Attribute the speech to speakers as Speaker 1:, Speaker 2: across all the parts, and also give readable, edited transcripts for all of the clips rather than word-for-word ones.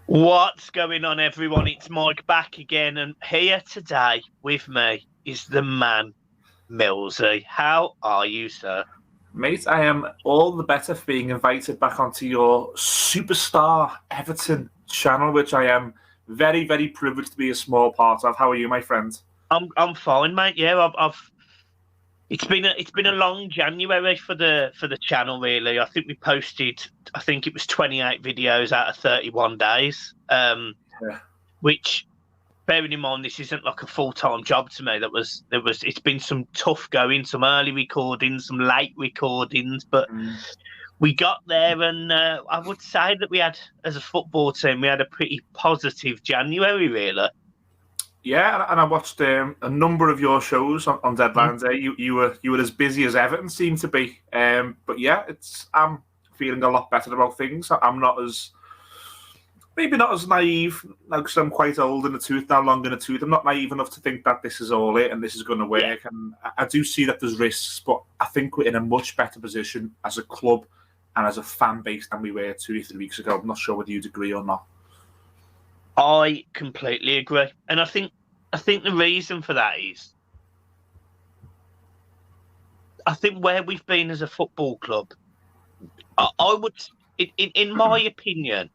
Speaker 1: What's going on, everyone? It's Mike back again, and here today with me is the man, Millsy. How are you, sir?
Speaker 2: Mate, I am all the better for being invited back onto your superstar Everton channel, which I am very, very privileged to be a small part of. How are you, my friend?
Speaker 1: I'm fine, mate. Yeah, I've it's been a long January for the channel. Really, I think we posted. I think it was 28 videos out of 31 days.
Speaker 2: Yeah.
Speaker 1: Which, bearing in mind, this isn't like a full-time job to me. It's been some tough going, some early recordings, some late recordings, but we got there, and I would say that we had, as a football team, we had a pretty positive January, really.
Speaker 2: Yeah, and I watched a number of your shows on Deadline Day. You were as busy as Everton seemed to be. But yeah, I'm feeling a lot better about things. I'm not as maybe not as naive, because I'm quite old in the tooth now, long in the tooth. I'm not naive enough to think that this is all it and this is going to work. Yeah. And I do see that there's risks, but I think we're in a much better position as a club and as a fan base than we were 2 or 3 weeks ago. I'm not sure whether you'd agree or not.
Speaker 1: I completely agree, and I think the reason for that is, I think where we've been as a football club, I would, in my opinion,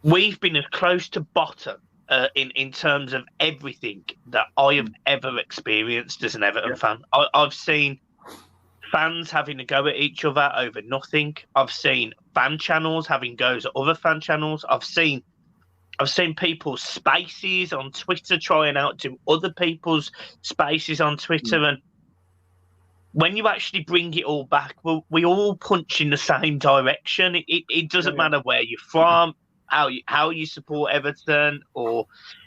Speaker 1: we've been as close to bottom in terms of everything that I have ever experienced as an Everton fan. I've seen fans having a go at each other over nothing. I've seen fan channels having goes at other fan channels. I've seen people's spaces on Twitter trying out to other people's spaces on Twitter. And when you actually bring it all back, we all punch in the same direction. It doesn't matter where you're from, how you support Everton, or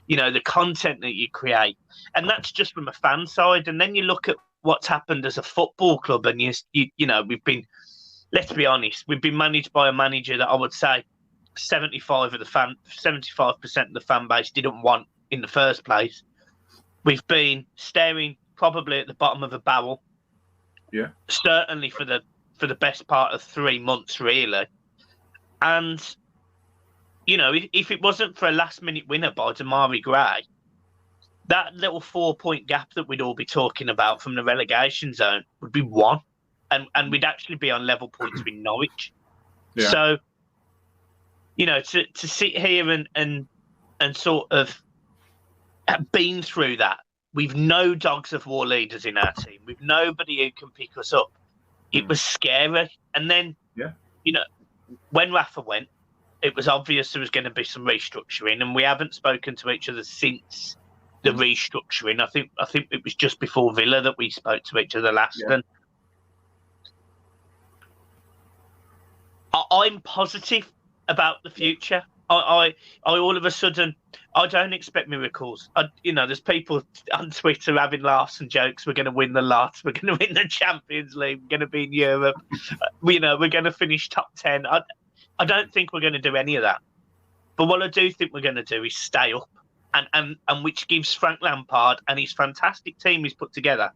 Speaker 1: the content that you create. And that's just from a fan side. And then you look at what's happened as a football club, and we've been, let's be honest, we've been managed by a manager that I would say 75% of the fan base didn't want in the first place. We've been staring probably at the bottom of a barrel.
Speaker 2: Yeah.
Speaker 1: Certainly for the best part of 3 months, really. And if it wasn't for a last-minute winner by Damari Gray, that little 4-point gap that we'd all be talking about from the relegation zone would be one, and we'd actually be on level points with Norwich. Yeah. So, to sit here and sort of have been through that, we've no dogs of war leaders in our team. We've nobody who can pick us up. It was scary. And then, when Rafa went, it was obvious there was going to be some restructuring, and we haven't spoken to each other since the restructuring. I think it was just before Villa that we spoke to each other last. Yeah. And I'm positive about the future. I all of a sudden, I don't expect miracles. There's people on Twitter having laughs and jokes. We're going to win the lot. We're going to win the Champions League. We're going to be in Europe. We're going to finish top 10. I don't think we're going to do any of that. But what I do think we're going to do is stay up, and which gives Frank Lampard and his fantastic team he's put together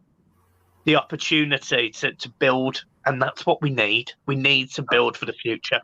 Speaker 1: the opportunity to build, and that's what we need. We need to build for the future.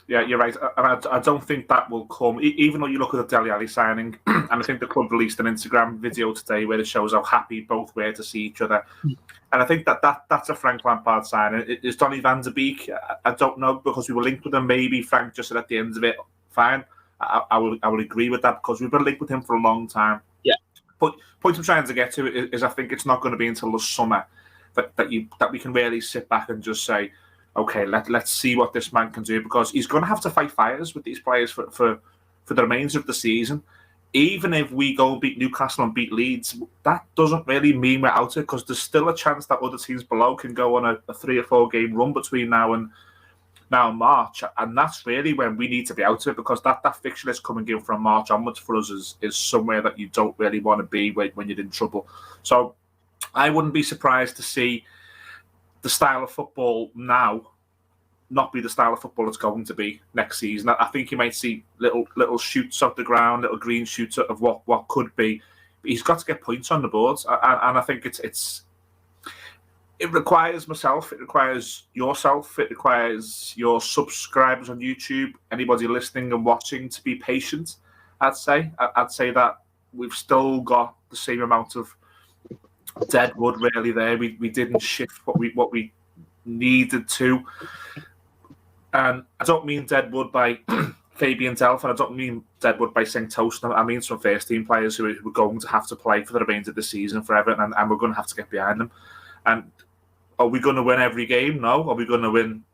Speaker 2: Yeah, you're right. And I don't think that will come, even though you look at the Dele Alli signing, and I think the club released an Instagram video today where it shows how happy both were to see each other. And I think that's a Frank Lampard signing. Is Donny van de Beek? I don't know, because we were linked with him. Maybe Frank just said at the end of it, fine. I will agree with that, because we've been linked with him for a long time.
Speaker 1: Yeah.
Speaker 2: But point I'm trying to get to is I think it's not going to be until the summer that we can really sit back and just say, okay, let's see what this man can do, because he's going to have to fight fires with these players for the remainder of the season. Even if we go and beat Newcastle and beat Leeds, that doesn't really mean we're out of it, because there's still a chance that other teams below can go on a 3 or 4 game run between now and March, and that's really when we need to be out of it, because that fixture list coming in from March onwards for us is somewhere that you don't really want to be when you're in trouble. So I wouldn't be surprised to see the style of football now not be the style of football it's going to be next season. I think you might see little shoots off the ground, little green shoots of what could be. But he's got to get points on the boards, and I think it's it requires myself, it requires yourself, it requires your subscribers on YouTube, anybody listening and watching to be patient, I'd say. I'd say that we've still got the same amount of dead wood really there. We didn't shift what we needed to. And I don't mean dead wood by Fabian Delph, and I don't mean dead wood by St. Toast. I mean some first team players who are going to have to play for the remainder of the season for Everton, and we're going to have to get behind them. And are we going to win every game? No. Are we going to win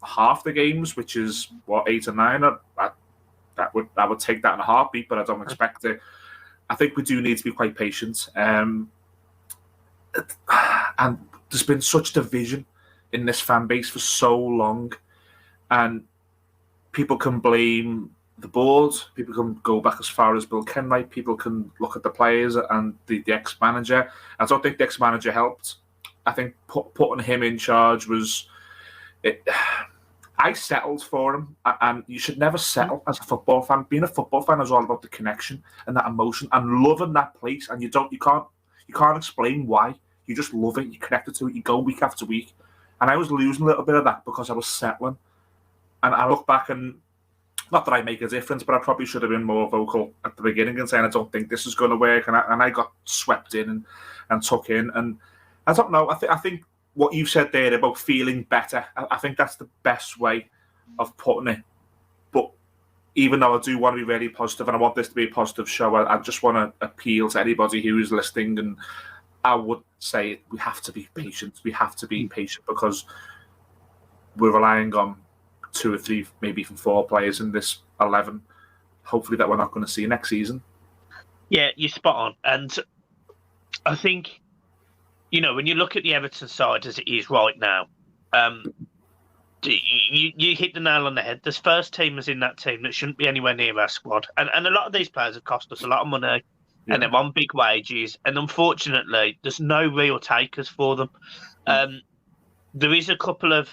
Speaker 2: half the games, which is, 8 or 9? I would take that in a heartbeat, but I don't expect it. I think we do need to be quite patient. And there's been such division in this fan base for so long. And people can blame the board. People can go back as far as Bill Kenwright. People can look at the players and the ex-manager. I don't think the ex-manager helped. I think putting him in charge was... I settled for him, and you should never settle as a football fan. Being a football fan is all about the connection and that emotion and loving that place. And you can't explain why. You just love it. You're connected to it. You go week after week. And I was losing a little bit of that because I was settling. And I look back and, not that I make a difference, but I probably should have been more vocal at the beginning and saying I don't think this is going to work. And I got swept in and took in. And I don't know. I think what you said there about feeling better, I think that's the best way of putting it. But even though I do want to be very positive and I want this to be a positive show, I just want to appeal to anybody who is listening. And I would say we have to be patient. We have to be patient because we're relying on 2 or 3, maybe even 4 players in this 11, hopefully, that we're not going to see next season.
Speaker 1: Yeah, you're spot on. And I think, when you look at the Everton side as it is right now, you hit the nail on the head. There's first teamers in that team that shouldn't be anywhere near our squad. And a lot of these players have cost us a lot of money, and they're on big wages. And unfortunately, there's no real takers for them. There is a couple of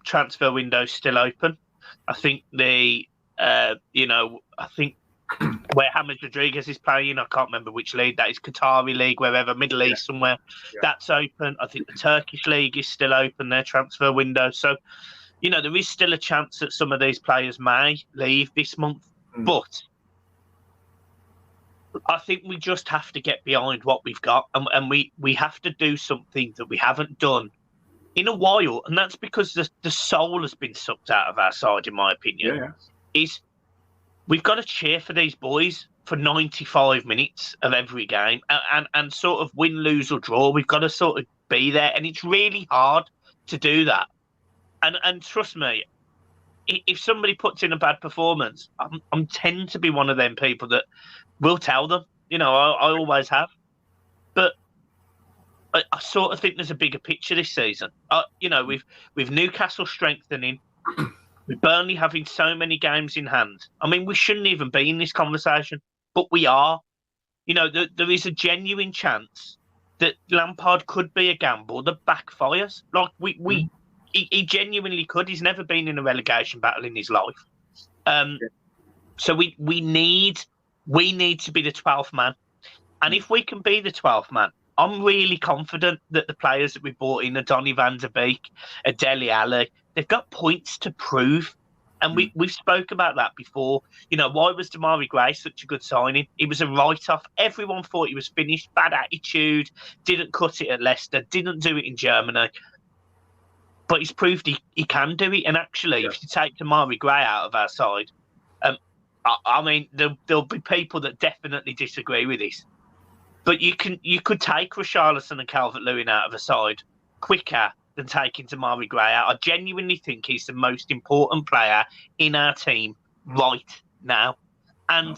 Speaker 1: transfer windows still open. I think where James Rodriguez is playing, I can't remember which league that is, Qatari league, wherever, Middle East somewhere. Yeah. That's open. I think the Turkish league is still open, their transfer window. So, there is still a chance that some of these players may leave this month. But I think we just have to get behind what we've got, and we have to do something that we haven't done in a while, and that's because the soul has been sucked out of our side, in my opinion. Is we've got to cheer for these boys for 95 minutes of every game, and sort of win, lose or draw. We've got to sort of be there, and it's really hard to do that. And trust me, if somebody puts in a bad performance, I'm tend to be one of them people that will tell them. I always have, but I sort of think there's a bigger picture this season. With Newcastle strengthening, with Burnley having so many games in hand. I mean, we shouldn't even be in this conversation, but we are. There is a genuine chance that Lampard could be a gamble that backfires. Like he genuinely could. He's never been in a relegation battle in his life. So we need to be the 12th man, and if we can be the 12th man, I'm really confident that the players that we brought in, Donny van der Beek, Dele Alli, they've got points to prove. And we've spoke about that before. Why was Damari Gray such a good signing? He was a write-off. Everyone thought he was finished, bad attitude, didn't cut it at Leicester, didn't do it in Germany. But he's proved he can do it. And actually, if you take Damari Gray out of our side, I mean, there'll be people that definitely disagree with this. But you could take Richarlison and Calvert-Lewin out of a side quicker than taking Damari Gray out. I genuinely think he's the most important player in our team right now. And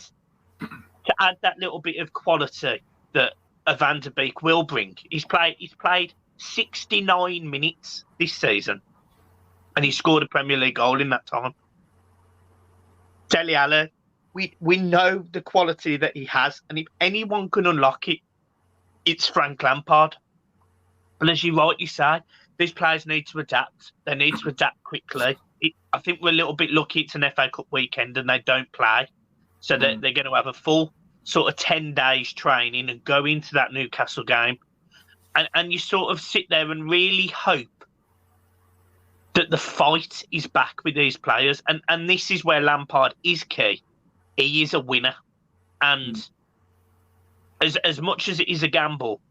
Speaker 1: to add that little bit of quality that Van der Beek will bring, he's played 69 minutes this season, and he scored a Premier League goal in that time. Dele Alli, we know the quality that he has, and if anyone can unlock it, it's Frank Lampard. But as you rightly say, these players need to adapt. They need to adapt quickly. I think we're a little bit lucky it's an FA Cup weekend and they don't play. So they're going to have a full sort of 10 days training and go into that Newcastle game. and you sort of sit there and really hope that the fight is back with these players. And this is where Lampard is key. He is a winner. And as much as it is a gamble,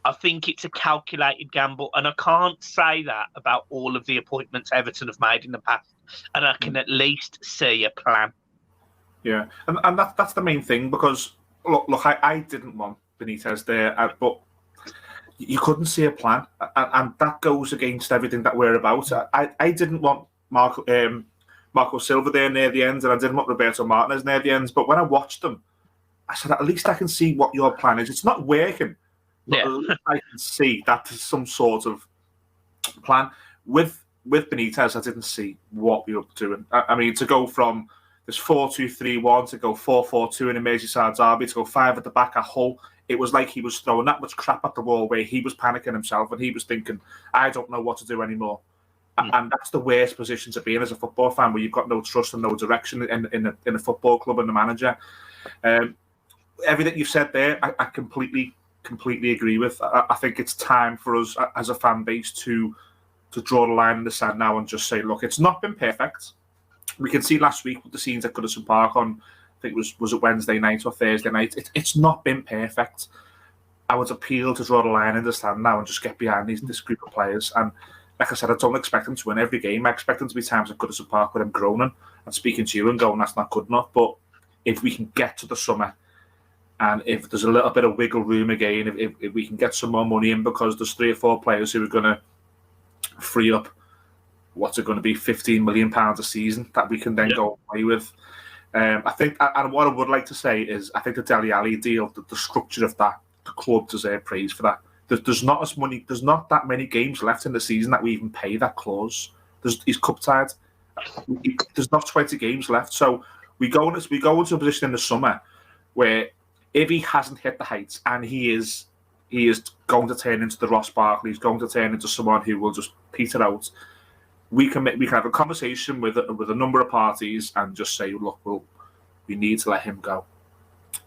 Speaker 1: I think it's a calculated gamble. And I can't say that about all of the appointments Everton have made in the past. And I can at least see a plan.
Speaker 2: Yeah, and that's the main thing, because, look, I didn't want Benitez there, but you couldn't see a plan, and that goes against everything that we're about. I didn't want Marco Silva there near the end, and I didn't want Roberto Martinez near the end, but when I watched them, I said, at least I can see what your plan is. It's not working, but at least I can see that there's some sort of plan. With Benitez, I didn't see what we were doing. I mean, to go from this 4-2-3-1 to go 4-4-2 in a Merseyside derby, to go 5 at the back at Hull, it was like he was throwing that much crap at the wall, where he was panicking himself and he was thinking, I don't know what to do anymore. And that's the worst position to be in as a football fan, where you've got no trust and no direction in a football club and the manager. Everything you've said there, I completely agree with. I think it's time for us as a fan base to draw the line in the sand now and just say, look, it's not been perfect. We can see last week with the scenes at Goodison Park on, I think was it Wednesday night or Thursday night. It's not been perfect. I would appeal to draw the line in the sand now and just get behind this group of players. And like I said, I don't expect them to win every game. I expect them to be times at Goodison Park where I'm groaning and speaking to you and going, that's not good enough. But if we can get to the summer, and if there's a little bit of wiggle room again, if we can get some more money in, because there's 3 or 4 players who are going to free up what's it going to be, £15 million a season that we can then go away with. I think, and what I would like to say is, I think the Dele Alli deal, the structure of that, the club deserve praise for that. There's not that many games left in the season that we even pay that clause. He's cup tied. There's not 20 games left, so we go into a position in the summer where if he hasn't hit the heights, and he is going to turn into the Ross Barkley, he's going to turn into someone who will just peter out. We can have a conversation with a number of parties and just say, look, we need to let him go.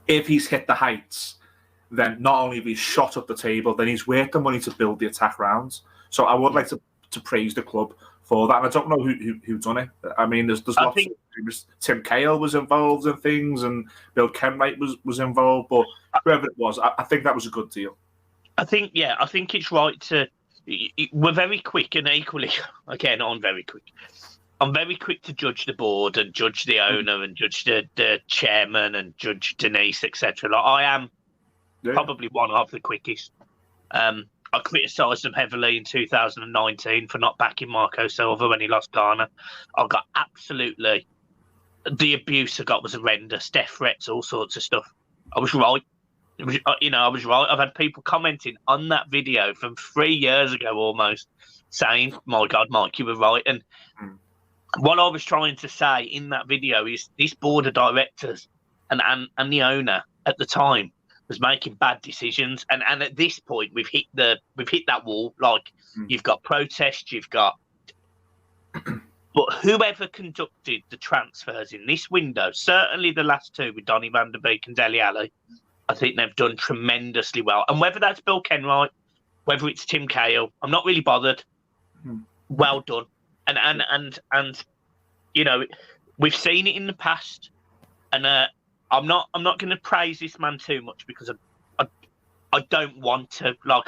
Speaker 2: If he's hit the heights, then not only have he shot up the table, then he's worth the money to build the attack rounds. So I would like to praise the club for that. And I don't know who done it. I mean, there's lots of things. Tim Cahill was involved in things, and Bill Kenwright was involved, but whoever it was, I think that was a good deal.
Speaker 1: I think it's right to. We're very quick, and equally, again, I'm very quick to judge the board and judge the owner and judge the chairman and judge Denise, etc. Like, I am probably one of the quickest. I criticised them heavily in 2019 for not backing Marco Silva when he lost Ghana. I got absolutely, the abuse I got was horrendous, death threats, all sorts of stuff. I was right. I was right. I've had people commenting on that video from 3 years ago almost, saying, my God, Mike, you were right. And what I was trying to say in that video is this board of directors and the owner at the time was making bad decisions. And at this point, we've hit that wall. Like, you've got protests, you've got... But whoever conducted the transfers in this window, certainly the last 2 with Donny van der Beek and Dele Alli, I think they've done tremendously well. And whether that's Bill Kenwright, whether it's Tim Cahill, I'm not really bothered. Well done. And we've seen it in the past. And I'm not going to praise this man too much, because I don't want to. Like,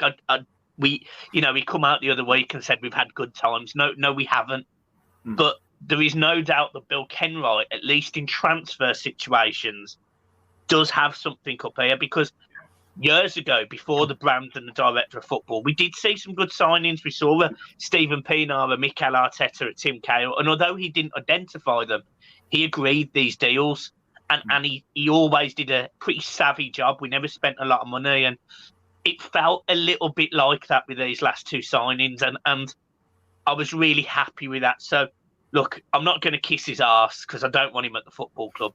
Speaker 1: he come out the other week and said we've had good times. No, we haven't. But there is no doubt that Bill Kenwright, at least in transfer situations, does have something up here, because years ago, before the brand and the director of football, we did see some good signings. We saw a Stephen Pienaar, a Mikel Arteta, a Tim Cahill, and although he didn't identify them, he agreed these deals, and he always did a pretty savvy job. We never spent a lot of money, and it felt a little bit like that with these last 2 signings, and I was really happy with that. So, look, I'm not going to kiss his arse because I don't want him at the football club,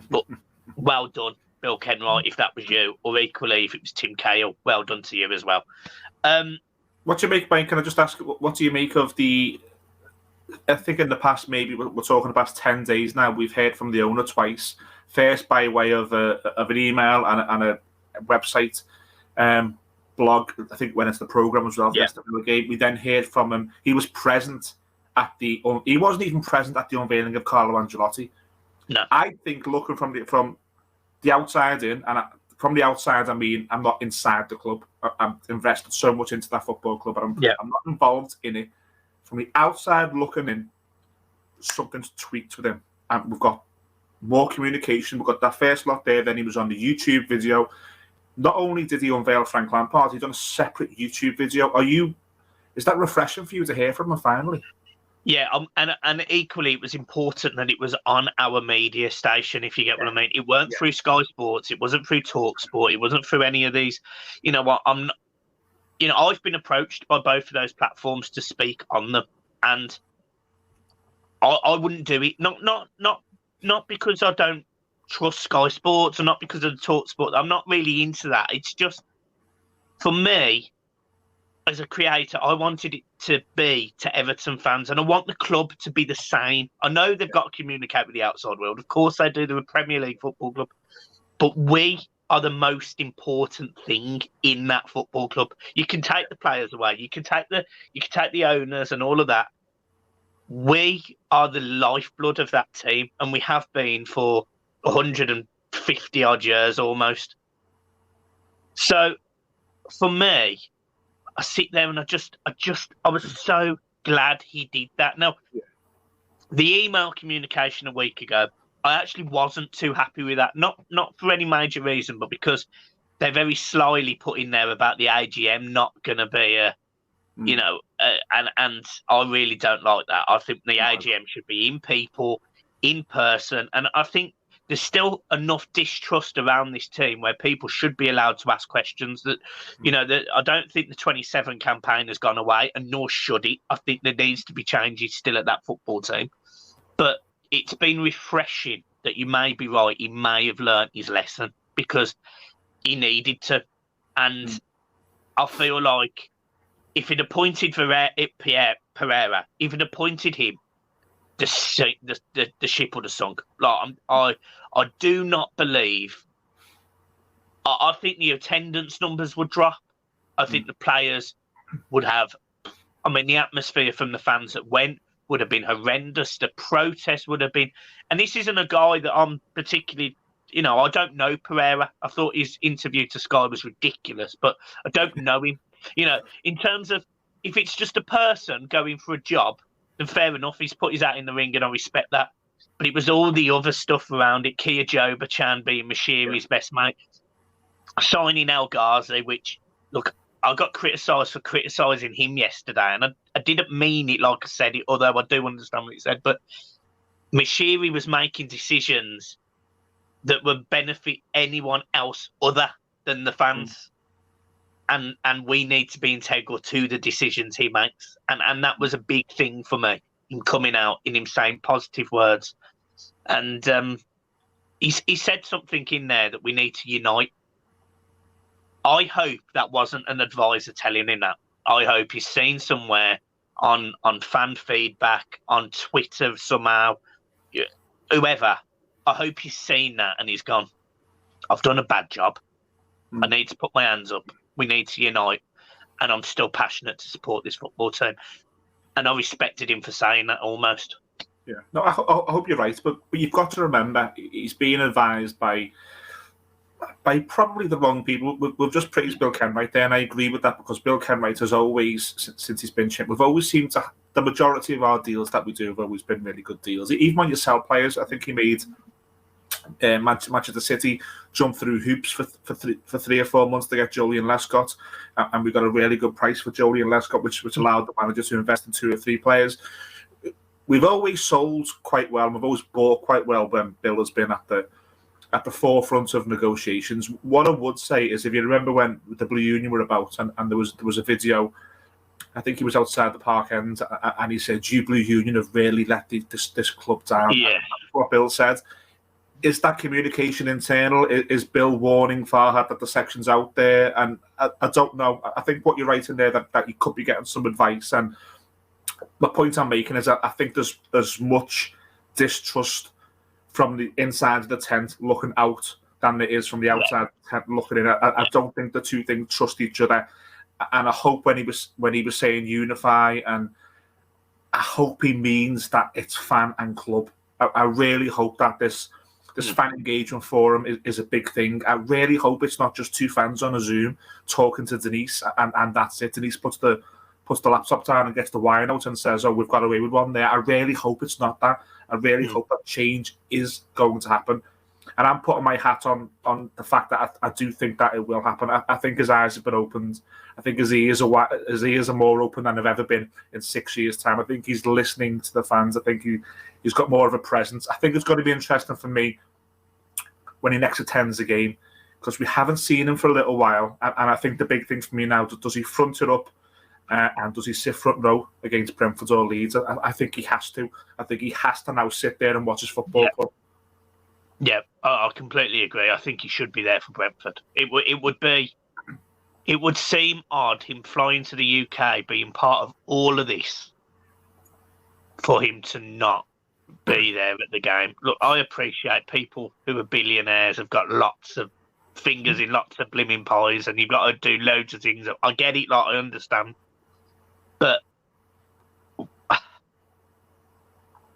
Speaker 1: but well done, Bill Kenwright, if that was you, or equally, if it was Tim Cahill, well done to you as well.
Speaker 2: What do you make, Mike? Can I just ask, what do you make of the... I think in the past, maybe we're talking about 10 days now, we've heard from the owner twice, first by way of an email and a website. blog, I think when it's the programme as well,
Speaker 1: Yeah.
Speaker 2: the game, we then heard from him. He was present at he wasn't even present at the unveiling of Carlo Ancelotti.
Speaker 1: No.
Speaker 2: I think looking from the outside in, and from the outside, I mean, I'm not inside the club. I'm invested so much into that football club, but I'm not involved in it. From the outside looking in, something's tweaked with him. And we've got more communication. We've got that first lot there. Then he was on the YouTube video. Not only did he unveil Frank Lampard, he's done a separate YouTube video. Is that refreshing for you to hear from him finally?
Speaker 1: Yeah, and equally, it was important that it was on our media station, if you get what I mean. It weren't through Sky Sports, it wasn't through TalkSport, it wasn't through any of these. You know what? I've been approached by both of those platforms to speak on them, and I wouldn't do it. Not because I don't trust Sky Sports, or not because of the TalkSport. I'm not really into that. It's just, for me, as a creator, I wanted it to be to Everton fans, and I want the club to be the same. I know they've got to communicate with the outside world. Of course they do. They're a Premier League football club. But we are the most important thing in that football club. You can take the players away. You can take the owners and all of that. We are the lifeblood of that team, and we have been for 150 odd years almost. So for me, I sit there and I was so glad he did that. Now, the email communication a week ago, I actually wasn't too happy with that. Not for any major reason, but because they very slyly put in there about the AGM not going to be and I really don't like that. I think the AGM should be in people, in person, and I think there's still enough distrust around this team where people should be allowed to ask questions. That I don't think the 27 campaign has gone away, and nor should it. I think there needs to be changes still at that football team. But it's been refreshing that you may be right. He may have learnt his lesson because he needed to. And I feel like if he'd appointed Pereira, if he'd appointed him, the ship would have sunk. Like I do not believe. I think the attendance numbers would drop. I think the players would have. I mean, the atmosphere from the fans that went would have been horrendous. The protest would have been. And this isn't a guy that I'm particularly. I don't know Pereira. I thought his interview to Sky was ridiculous, but I don't know him. In terms of if it's just a person going for a job, then fair enough. He's put his hat in the ring, and I respect that. But it was all the other stuff around it. Kia Joba-Chan being Mashiri's best mate, signing El Ghazi, which, look, I got criticised for criticising him yesterday, and I didn't mean it like I said it, although I do understand what he said. But Mashiri was making decisions that would benefit anyone else other than the fans. And we need to be integral to the decisions he makes. And that was a big thing for me, him coming out, in him saying positive words. And he said something in there that we need to unite. I hope that wasn't an advisor telling him that. I hope he's seen somewhere on fan feedback, on Twitter somehow, whoever. I hope he's seen that and he's gone, I've done a bad job. I need to put my hands up. We need to unite, and I'm still passionate to support this football team. And I respected him for saying that almost.
Speaker 2: Yeah, no, I hope you're right, but you've got to remember he's being advised by probably the wrong people. We've just praised Bill Kenwright there, and I agree with that because Bill Kenwright has always, since he's been chipped, we've always seemed to, the majority of our deals that we do have always been really good deals. Even when you sell players, I think he made Manchester City jump through hoops for 3 or 4 months to get Julian Lescott, and we got a really good price for Julian Lescott, which allowed the manager to invest in 2 or 3 players. We've always sold quite well, and we've always bought quite well when Bill has been at the forefront of negotiations. What I would say is, if you remember when the Blue Union were about, and there was a video, I think he was outside the park end, and he said, "You Blue Union have really let this club down."
Speaker 1: Yeah.
Speaker 2: And that's what Bill said. Is that communication internal? Is Bill warning Farhad that the section's out there? And I don't know. I think what you're writing there, that you could be getting some advice. And the point I'm making is that I think there's much distrust from the inside of the tent looking out than it is from the outside looking in. I don't think the two things trust each other. And I hope when he was saying unify, and I hope he means that it's fan and club. I really hope that this fan engagement forum is a big thing. I really hope it's not just two fans on a Zoom talking to Denise and that's it. Denise puts the laptop down and gets the wire note and says, "Oh, we've got away with one there." I really hope it's not that. I really hope that change is going to happen. And I'm putting my hat on the fact that I do think that it will happen. I think his eyes have been opened. I think his ears are more open than they've ever been in 6 years' time. I think he's listening to the fans. I think he's got more of a presence. I think it's going to be interesting for me when he next attends a game, because we haven't seen him for a little while. And I think the big thing for me now, does he front it up and does he sit front row against Brentford or Leeds? I think he has to. I think he has to now sit there and watch his football club.
Speaker 1: Yeah, I completely agree. I think he should be there for Brentford. It would seem odd him flying to the UK, being part of all of this, for him to not be there at the game. Look, I appreciate people who are billionaires have got lots of fingers in lots of blimmin' pies, and you've got to do loads of things. I get it, I understand, but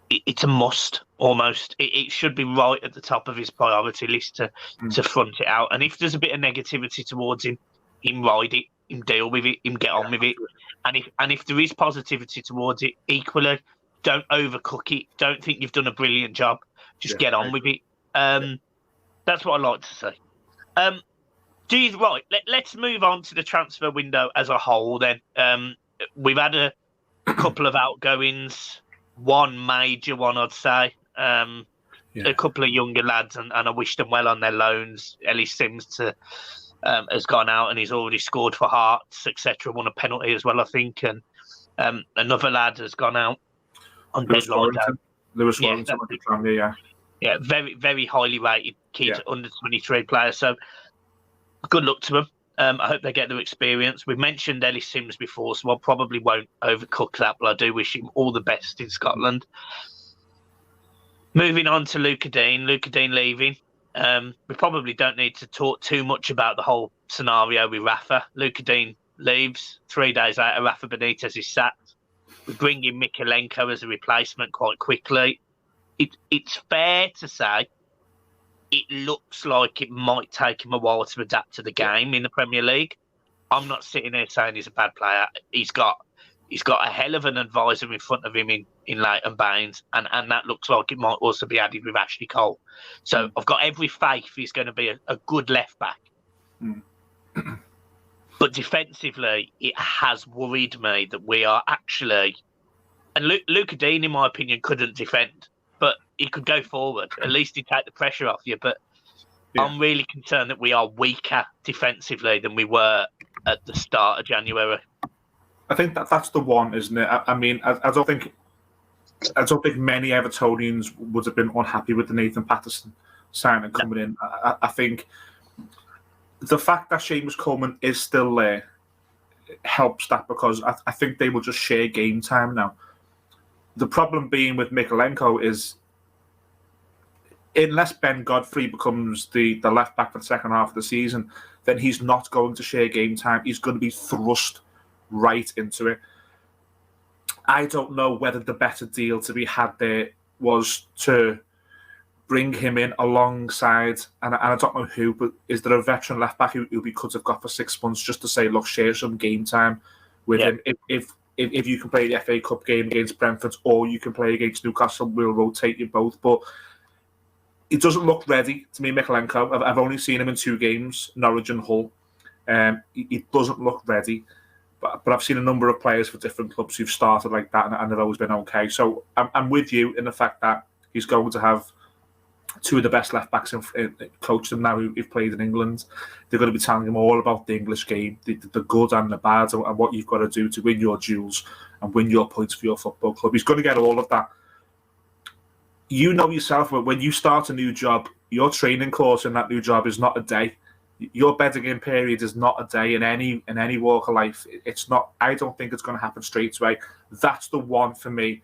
Speaker 1: it's a must. Almost, it should be right at the top of his priority list to front it out. And if there's a bit of negativity towards him ride it, him deal with it, him get on with it. And if there is positivity towards it, equally, don't overcook it. Don't think you've done a brilliant job. Just get on with it. That's what I like to say. Let's move on to the transfer window as a whole. Then we've had a couple of outgoings, one major one, I'd say. A couple of younger lads, and I wish them well on their loans. Ellis Sims has gone out and he's already scored for Hearts, etc. Won a penalty as well, I think. And another lad has gone out on deadline.
Speaker 2: Lewis Warrington,
Speaker 1: yeah, very, very highly rated key under 23 player. So good luck to them. I hope they get their experience. We've mentioned Ellis Sims before, so I probably won't overcook that, but I do wish him all the best in Scotland. Moving on to Luca Dean leaving. We probably don't need to talk too much about the whole scenario with Rafa. Luca Dean leaves. 3 days later, Rafa Benitez is sacked. We bring in Mikalenko as a replacement quite quickly. It's fair to say it looks like it might take him a while to adapt to the game in the Premier League. I'm not sitting here saying he's a bad player. He's got a hell of an advisor in front of him in Leighton Baines, and that looks like it might also be added with Ashley Cole. So I've got every faith he's going to be a good left back. But defensively, it has worried me that we are actually... And Luca Dean, in my opinion, couldn't defend, but he could go forward. At least he'd take the pressure off you. But I'm really concerned that we are weaker defensively than we were at the start of January.
Speaker 2: I think that's the one, isn't it? I mean, I don't think many Evertonians would have been unhappy with the Nathan Patterson signing coming in. I think the fact that Seamus Coleman is still there helps that, because I think they will just share game time now. The problem being with Mikalenko is, unless Ben Godfrey becomes the left back for the second half of the season, then he's not going to share game time. He's going to be thrust right into it. I don't know whether the better deal to be had there was to bring him in alongside, and I don't know who, but is there a veteran left back who we could have got for 6 months just to say, look, share some game time with him. If you can play the FA Cup game against Brentford or you can play against Newcastle, we'll rotate you both. But it doesn't look ready to me, Mikalenko. I've only seen him in 2 games, Norwich and Hull. He doesn't look ready. But I've seen a number of players for different clubs who've started like that and they've always been okay. So I'm with you in the fact that he's going to have 2 of the best left backs coached him now who've played in England. They're going to be telling him all about the English game, the good and the bad, and what you've got to do to win your duels and win your points for your football club. He's going to get all of that. You know yourself, when you start a new job, your training course in that new job is not a day. Your bedding in period is not a day in any walk of life. It's not. I don't think it's going to happen straight away. That's the one for me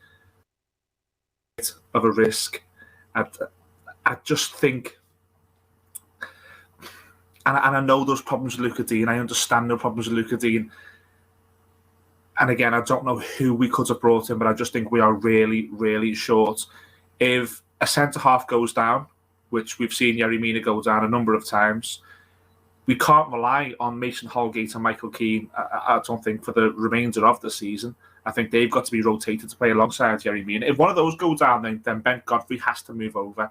Speaker 2: of a risk. I just think and I know those problems with Luca Dean. I understand the problems with Luca Dean. And again, I don't know who we could have brought in, but I just think we are really, really short. If a centre-half goes down, which we've seen Yerry Mina go down a number of times, we can't rely on Mason Holgate and Michael Keane, I don't think, for the remainder of the season. I think they've got to be rotated to play alongside Yerry Mina. If one of those go down, then Ben Godfrey has to move over.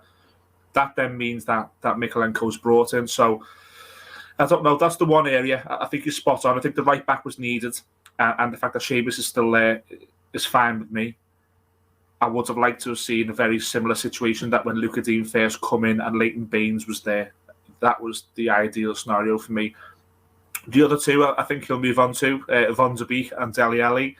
Speaker 2: That then means that Mikalenko's brought in. So, I don't know. That's the one area. I think you're spot on. I think the right back was needed. And the fact that Seamus is still there is fine with me. I would have liked to have seen a very similar situation that when Luca Dean first come in and Leighton Baines was there. That was the ideal scenario for me. The other two, I think he'll move on to, Van de Beek and Dele Alli.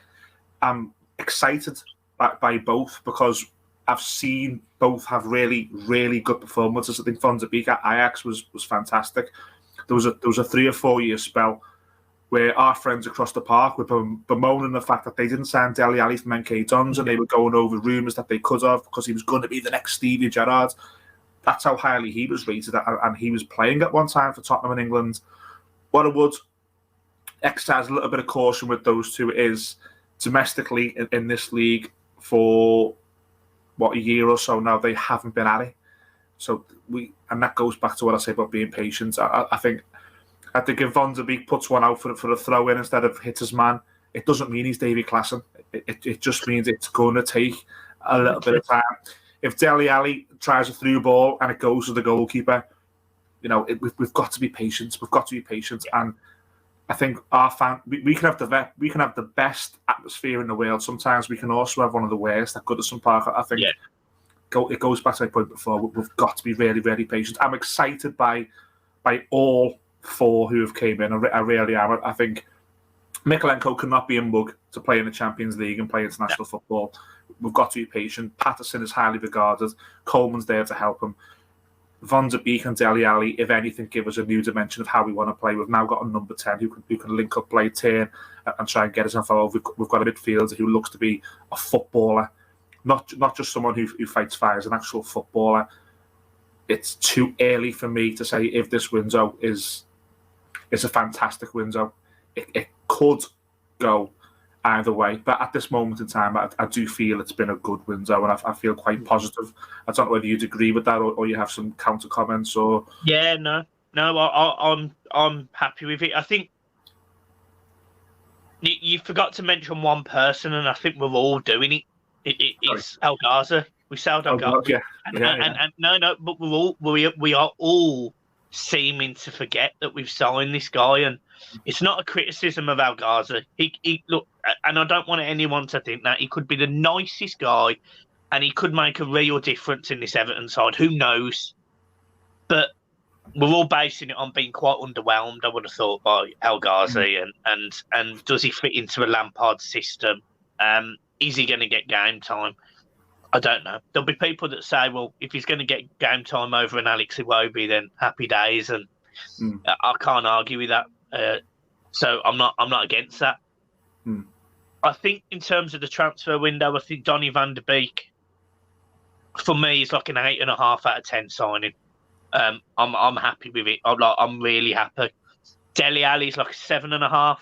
Speaker 2: I'm excited by both because I've seen both have really, really good performances. I think Van de Beek at Ajax was fantastic. There was a 3 or 4 year spell where our friends across the park were bemoaning the fact that they didn't sign Dele Alli from MK Dons, and they were going over rumours that they could have because he was going to be the next Stevie Gerrard. That's how highly he was rated, and he was playing at one time for Tottenham in England. What I would exercise a little bit of caution with those two is domestically in this league for a year or so now, they haven't been at it. So and that goes back to what I say about being patient. I think if Van de Beek puts one out for a throw in instead of hit his man, it doesn't mean he's Davy Klaassen. It just means it's going to take a little bit of time. If Dele Alli tries a through ball and it goes to the goalkeeper, we've got to be patient. We've got to be patient, and I think we can have the best atmosphere in the world. Sometimes we can also have one of the worst at Goodison Park. I think it goes back to my point before. We've got to be really, really patient. I'm excited by all 4 who have came in. I really am. I think Mikalenko cannot be a mug to play in the Champions League and play international football. We've got to be patient. Patterson is highly regarded. Coleman's there to help him. Van de Beek and Dele Alli, if anything, give us a new dimension of how we want to play. We've now got a number 10 who can link up, play, turn, and try and get us involved. We've got a midfielder who looks to be a footballer, not just someone who fights fires, an actual footballer. It's too early for me to say if this window is a fantastic window. It could go either way, but at this moment in time, I do feel it's been a good window, and I feel quite positive. I don't know whether you'd agree with that, or you have some counter comments, or I'm happy with it. I think you forgot to mention one person, and I think we're all doing it. It's El Ghazi. We sold El Ghazi, but we are all seeming to forget that we've signed this guy, and it's not a criticism of El Ghazi. He look, and I don't want anyone to think that he could be the nicest guy, and he could make a real difference in this Everton side. Who knows? But we're all basing it on being quite underwhelmed, I would have thought, by El Ghazi, and does he fit into a Lampard system? Is he going to get game time? I don't know. There'll be people that say, well, if he's going to get game time over an Alex Iwobi, then happy days, and I can't argue with that. So I'm not against that. I think in terms of the transfer window, I think Donny van de Beek, for me, is like an 8.5 out of 10 signing. I'm happy with it. I'm really happy. Dele Alli is like a 7.5.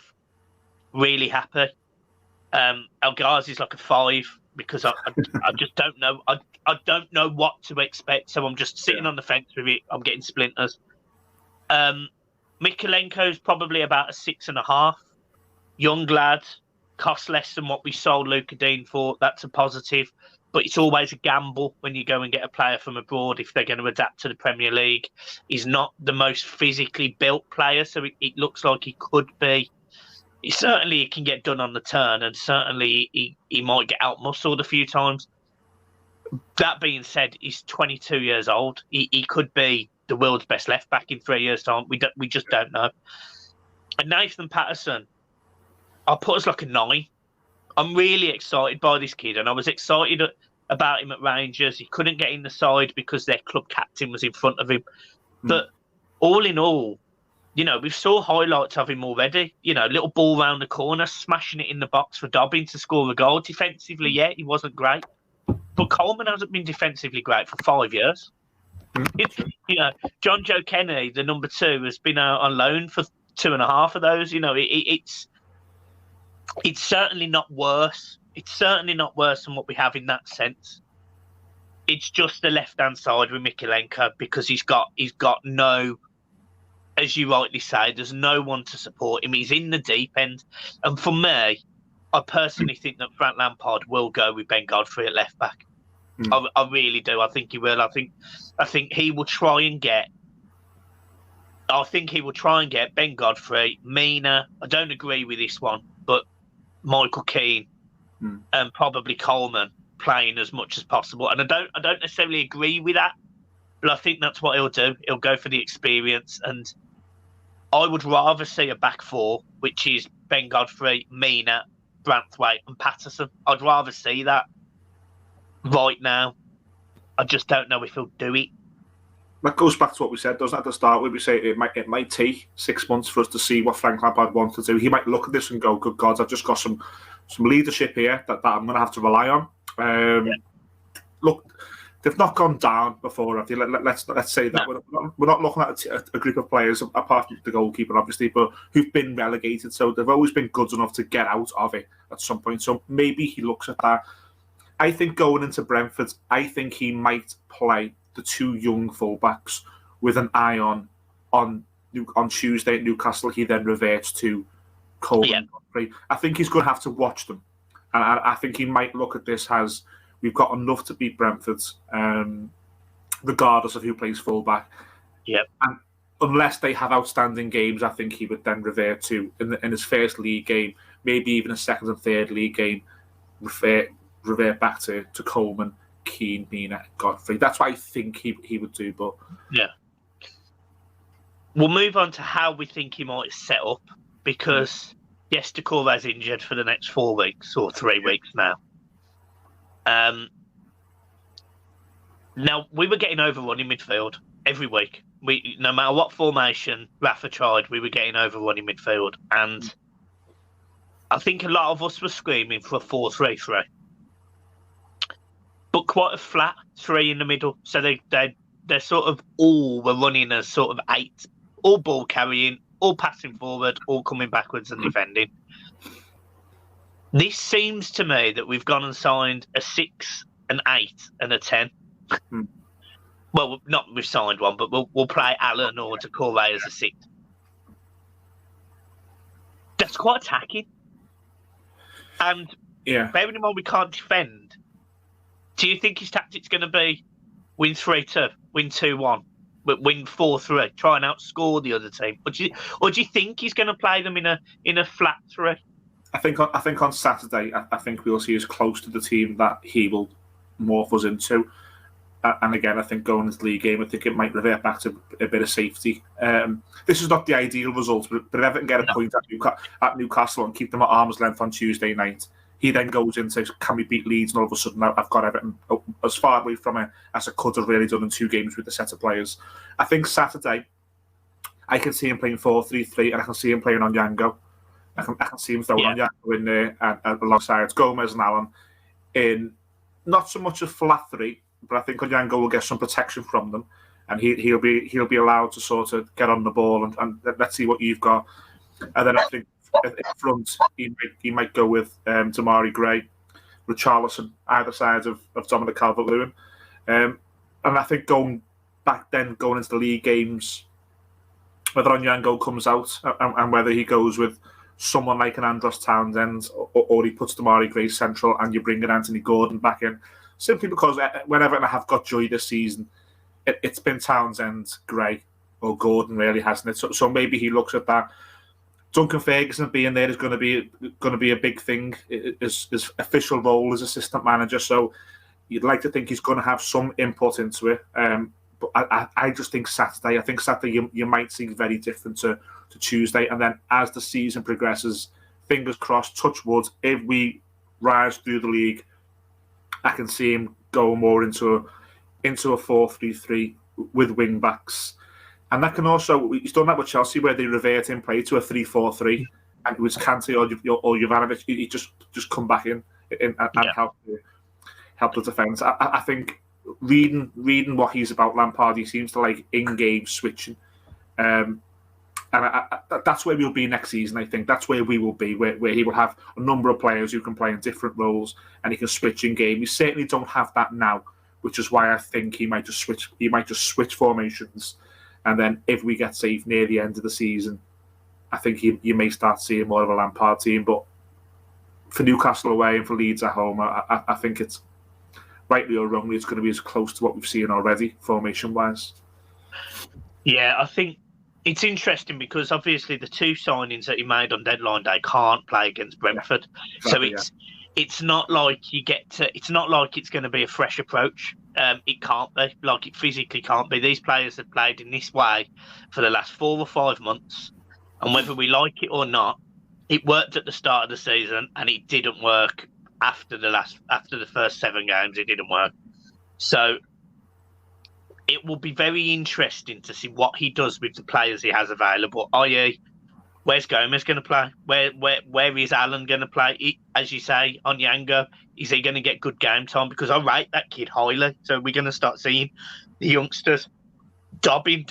Speaker 2: Really happy. El Ghazi is like a 5 because I just don't know. I don't know what to expect, so I'm just sitting on the fence with it. I'm getting splinters. Mikalenko's probably about a 6.5. Young lad, costs less than what we sold Luca Dean for. That's a positive. But it's always a gamble when you go and get a player from abroad if they're going to adapt to the Premier League. He's not the most physically built player, so it looks like he could be. Certainly, it can get done on the turn, and certainly he might get out-muscled a few times. That being said, he's 22 years old. He could be the world's best left-back in 3 years' time. We just don't know. And Nathan Patterson, I'll put us like a 9. I'm really excited by this kid, and I was excited about him at Rangers. He couldn't get in the side because their club captain was in front of him. But all in all, we saw highlights of him already. Little ball round the corner, smashing it in the box for Dobbin to score a goal. Defensively, he wasn't great. But Coleman hasn't been defensively great for 5 years.
Speaker 1: You know, John Joe Kenny, the number 2, has been out on loan for 2.5 of those. You know, it's certainly not worse. It's certainly not worse than what we have in that sense. It's just the left-hand side with Mikalenko because he's got no, as you rightly say, there's no one to support him. He's in the deep end. And for me, I personally think that Frank Lampard will go with Ben Godfrey at left back. I really do. I think he will. I think he will try and get. I think he will try and get Ben Godfrey, Mina. I don't agree with this one, but Michael Keane and probably Coleman playing as much as possible. And I don't necessarily agree with that, but I think that's what he'll do. He'll go for the experience, and I would rather see a back 4, which is Ben Godfrey, Mina, Branthwaite, and Patterson. I'd rather see that. Right now, I just don't know if he'll do it.
Speaker 2: That goes back to what we said, doesn't it, at the start, where we say it might take 6 months for us to see what Frank Lampard wants to do. He might look at this and go, good God, I've just got some leadership here that I'm going to have to rely on. Look, they've not gone down before. I feel let's say that. No. We're not looking at a group of players, apart from the goalkeeper, obviously, but who've been relegated. So they've always been good enough to get out of it at some point. So maybe he looks at that. I think going into Brentford, I think he might play the 2 young fullbacks with an eye on Tuesday at Newcastle. He then reverts to Coleman. Yeah. I think he's going to have to watch them. And I think he might look at this as we've got enough to beat Brentford, regardless of who plays fullback.
Speaker 1: Yep.
Speaker 2: And unless they have outstanding games, I think he would then revert to, in his first league game, maybe even a second and third league game, revert back to Coleman, Keane, Mina, Godfrey. That's what I think he would do. But
Speaker 1: yeah, we'll move on to how we think he might set up, because yes, Decore's injured for the next 4 weeks or 3 weeks now. Now we were getting overrun in midfield every week. No matter what formation Rafa tried, we were getting overrun in midfield, and I think a lot of us were screaming for a 4-3-3. But quite a flat 3 in the middle. So they're sort of all were running as sort of 8, all ball carrying, all passing forward, all coming backwards and defending. This seems to me that we've gone and signed a 6, an 8, and a 10. Well, not we've signed one, but we'll play Allen or Decore as a 6. That's quite attacking. And bearing in mind we can't defend, do you think his tactic's going to be win 3-2, win 2-1, but win 4-3, try and outscore the other team? Or do you think he's going to play them in a flat 3?
Speaker 2: I think on Saturday, I think we'll see as close to the team that he will morph us into. And again, I think going into the league game, I think it might revert back to a bit of safety. This is not the ideal result, but if Everton get a point at Newcastle and keep them at arm's length on Tuesday night, he then goes into, can we beat Leeds? And all of a sudden, I've got Everton as far away from it as I could have really done in 2 games with the set of players. I think Saturday, I can see him playing 4-3-3, and I can see him playing on Yango. I can see him throwing on Yango in there and alongside Gomez and Allen in not so much a flat 3, but I think Onyango will get some protection from them, and he'll be allowed to sort of get on the ball and let's see what you've got. And then I think in front he might go with Damari Gray, Richarlison either side of Dominic Calvert-Lewin, and I think going into the league games, whether Onyango comes out and whether he goes with someone like an Andros Townsend or he puts Damari Gray central and you bring in Anthony Gordon back in. Simply because whenever I have got joy this season, it's been Townsend, Gray, or Gordon, really, hasn't it? So maybe he looks at that. Duncan Ferguson being there is going to be a big thing. His official role as assistant manager. So you'd like to think he's going to have some input into it. But I just think Saturday. I think Saturday you might see very different to Tuesday, and then as the season progresses, fingers crossed, touch wood, if we rise through the league, I can see him go more into a 4-3-3 with wing backs, and that can also, he's done that with Chelsea where they revert in play to a 3-4-3, and it was Kante or Jovanovic. He just come back in and help the defence. I think reading what he's about, Lampard, he seems to like in-game switching. And that's where we'll be next season, I think. That's where we will be, where he will have a number of players who can play in different roles and he can switch in-game. We certainly don't have that now, which is why I think he might just switch formations. And then if we get safe near the end of the season, I think you may start seeing more of a Lampard team. But for Newcastle away and for Leeds at home, I think it's, rightly or wrongly, it's going to be as close to what we've seen already, formation-wise.
Speaker 1: Yeah, I think it's interesting because obviously the two signings that he made on deadline day can't play against Brentford. Yeah, exactly, so it's not like it's not like it's going to be a fresh approach. It can't be. Like, it physically can't be. These players have played in this way for the last 4 or 5 months. And whether we like it or not, it worked at the start of the season and it didn't work after the first 7 games. It didn't work. So it will be very interesting to see what he does with the players he has available, i.e., where's Gomez going to play? Where is Allen going to play? As you say, Onyango, is he going to get good game time? Because I rate that kid highly. So we're going to start seeing the youngsters. Dobbin,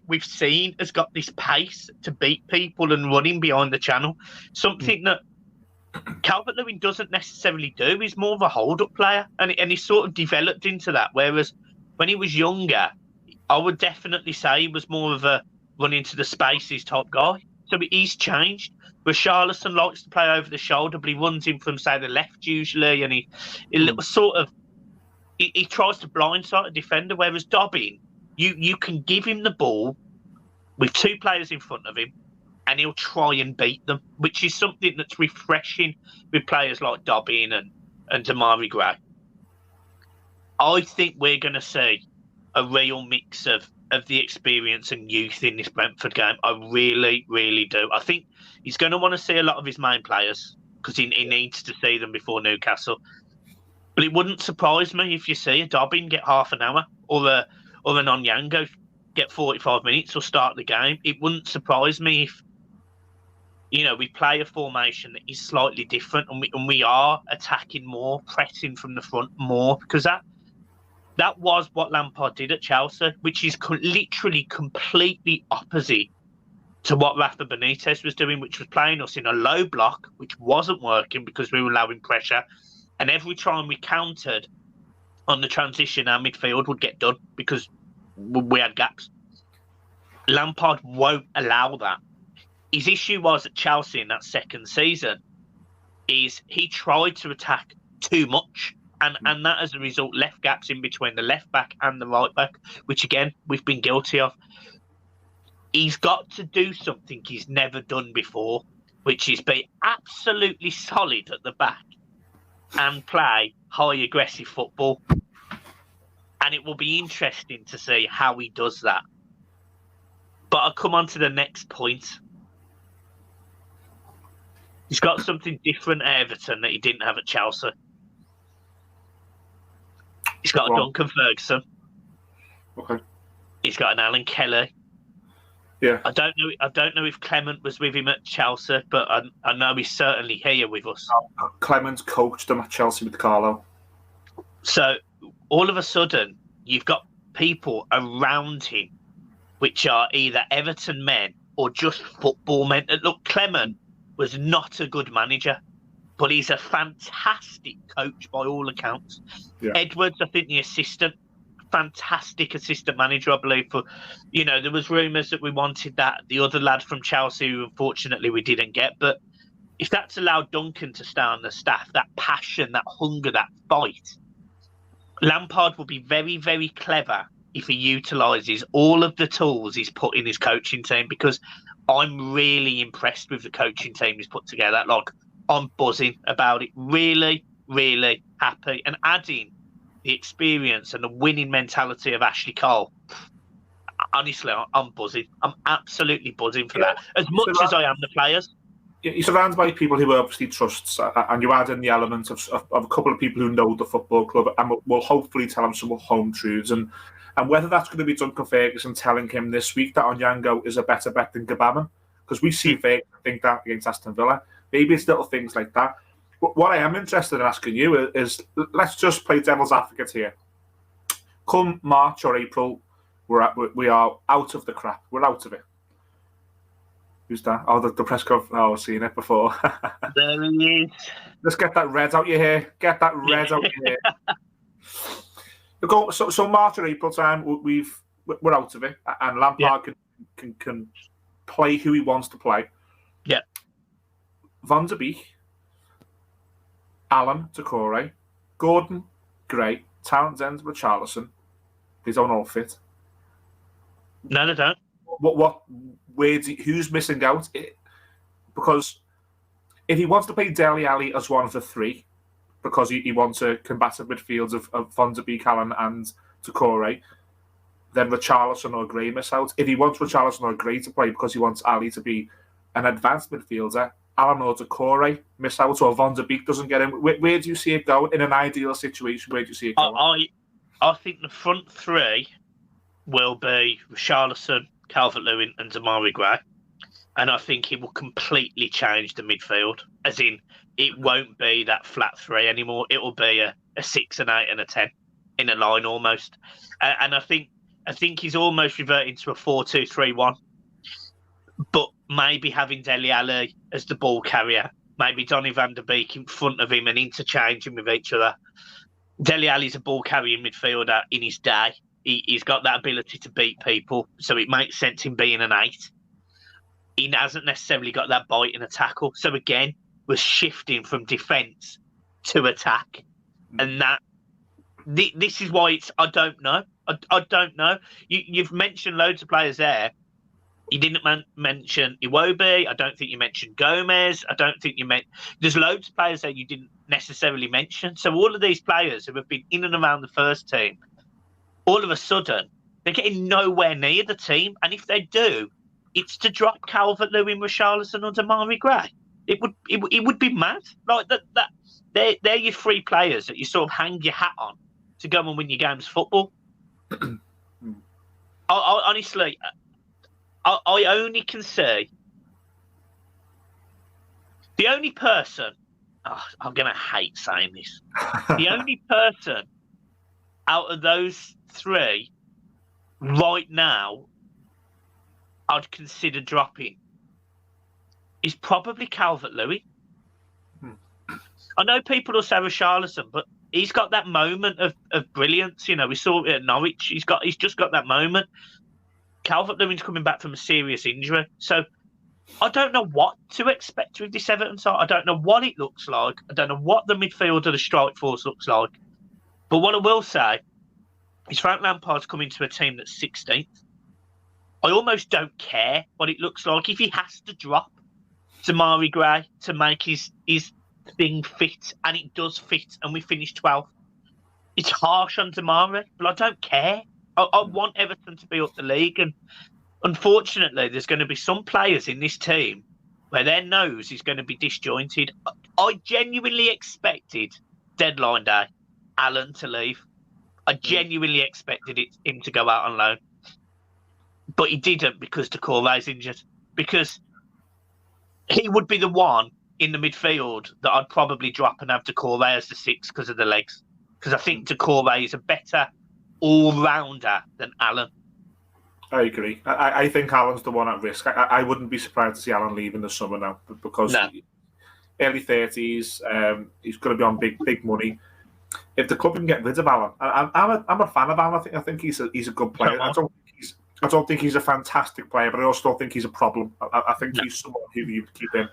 Speaker 1: we've seen, has got this pace to beat people and running behind the channel. Something that Calvert-Lewin doesn't necessarily do. He's more of a hold-up player, and he's sort of developed into that. Whereas when he was younger, I would definitely say he was more of a run into the spaces type guy. So he's changed. Richarlison likes to play over the shoulder, but he runs in from, say, the left usually, and he tries to blindside a defender. Whereas Dobbin, you can give him the ball with 2 players in front of him, and he'll try and beat them, which is something that's refreshing with players like Dobbin and Damari Gray. I think we're going to see a real mix of the experience and youth in this Brentford game. I really, really do. I think he's going to want to see a lot of his main players because he needs to see them before Newcastle. But it wouldn't surprise me if you see a Dobbin get half an hour or an Onyango get 45 minutes or start the game. It wouldn't surprise me if, we play a formation that is slightly different and we are attacking more, pressing from the front more, because that was what Lampard did at Chelsea, which is literally completely opposite to what Rafa Benitez was doing, which was playing us in a low block, which wasn't working because we were allowing pressure. And every time we countered on the transition, our midfield would get done because we had gaps. Lampard won't allow that. His issue was at Chelsea in that second season is he tried to attack too much. And that, as a result, left gaps in between the left back and the right back, which, again, we've been guilty of. He's got to do something he's never done before, which is be absolutely solid at the back and play high aggressive football. And it will be interesting to see how he does that. But I'll come on to the next point. He's got something different at Everton that he didn't have at Chelsea. He's got a Duncan Ferguson.
Speaker 2: Okay.
Speaker 1: He's got an Alan Kelly.
Speaker 2: Yeah.
Speaker 1: I don't know if Clement was with him at Chelsea, but I know he's certainly here with us.
Speaker 2: Clement coached him at Chelsea with Carlo.
Speaker 1: So all of a sudden, you've got people around him which are either Everton men or just football men. Look, Clement was not a good manager, but he's a fantastic coach by all accounts. Yeah. Edwards, I think the assistant, fantastic assistant manager, I believe. There was rumours that we wanted the other lad from Chelsea, who unfortunately we didn't get. But if that's allowed Duncan to stay on the staff, that passion, that hunger, that fight, Lampard will be very, very clever if he utilises all of the tools he's put in his coaching team, because I'm really impressed with the coaching team he's put together. Like, I'm buzzing about it. Really, really happy. And adding the experience and the winning mentality of Ashley Cole, honestly, I'm buzzing. I'm absolutely buzzing for that. As much as I am the players.
Speaker 2: He's surrounded by people who obviously trusts, and you add in the element of a couple of people who know the football club and will hopefully tell him some home truths. And whether that's going to be Duncan Ferguson telling him this week that Onyango is a better bet than Gbamin, because we see Ferguson think that against Aston Villa. Maybe it's little things like that. What I am interested in asking you is, let's just play devil's advocate here. Come March or April, we are out of the crap. We're out of it. Who's that? Oh, the press conference. Oh, I've seen it before.
Speaker 1: There he is.
Speaker 2: Let's get that red out your hair. Get that red out your hair. So March or April time, we're out of it, and Lampard can play who he wants to play.
Speaker 1: Yeah.
Speaker 2: Van der Beek, Allen, Doucouré, Gordon, Gray, Townsend, Richarlison. They don't all fit.
Speaker 1: No, they don't.
Speaker 2: Who's missing out? Because if he wants to play Dele Alli as one of the three, because he wants a combative midfield of Van der Beek, Allen, and Doucouré, then Richarlison or Gray miss out. If he wants Richarlison or Gray to play because he wants Ali to be an advanced midfielder, Allen or Doucouré miss out, or Van der Beek doesn't get in. Where do you see it going? In an ideal situation, where do you see it going?
Speaker 1: I think the front three will be Richarlison, Calvert-Lewin and Demarai Gray. And I think it will completely change the midfield. As in, it won't be that flat three anymore. It will be a 6, an 8 and a 10 in a line almost. And I think he's almost reverting to a 4-2-3-1. But maybe having Dele Alli as the ball carrier, maybe Donny van der Beek in front of him and interchanging with each other. Dele Alli's a ball carrying midfielder in his day. He's got that ability to beat people, so it makes sense him being an 8. He hasn't necessarily got that bite in a tackle. So again, we're shifting from defence to attack. And this is why I don't know. I don't know. You've mentioned loads of players there. You didn't mention Iwobi. I don't think you mentioned Gomez. I don't think you meant... There's loads of players there you didn't necessarily mention. So all of these players who have been in and around the first team, all of a sudden, they're getting nowhere near the team. And if they do, it's to drop Calvert-Lewin, Richarlison or Demarai Gray. It would be mad. Like that. They're your 3 players that you sort of hang your hat on to go and win your games of football. Honestly, I only can say the only person. I'm going to hate saying this. The only person out of those 3 right now I'd consider dropping is probably Calvert-Lewin. I know people will say Richarlison, but he's got that moment of brilliance. You know, we saw it at Norwich. He's just got that moment. Calvert-Lewin's coming back from a serious injury. So I don't know what to expect with this Everton side. I don't know what it looks like. I don't know what the midfield of the strike force looks like. But what I will say is Frank Lampard's coming to a team that's 16th. I almost don't care what it looks like. If he has to drop Demarai Gray to make his thing fit, and it does fit, and we finish 12th, it's harsh on Demarai, but I don't care. I want Everton to be up the league, and unfortunately, there's going to be some players in this team where their nose is going to be disjointed. I genuinely expected deadline day Allen to leave. I genuinely expected him to go out on loan. But he didn't because Doucouré's injured. Because he would be the one in the midfield that I'd probably drop and have Doucouré as the 6 because of the legs. Because I think Doucouré is a better all-rounder than Allen.
Speaker 2: I agree. I think Allen's the one at risk. I wouldn't be surprised to see Allen leave in the summer now because early 30s, he's going to be on big money. If the club can get rid of Allen, I'm a fan of Allen. I think he's a good player. I don't think he's a fantastic player, but I also don't think he's a problem. I think he's someone who you would keep in.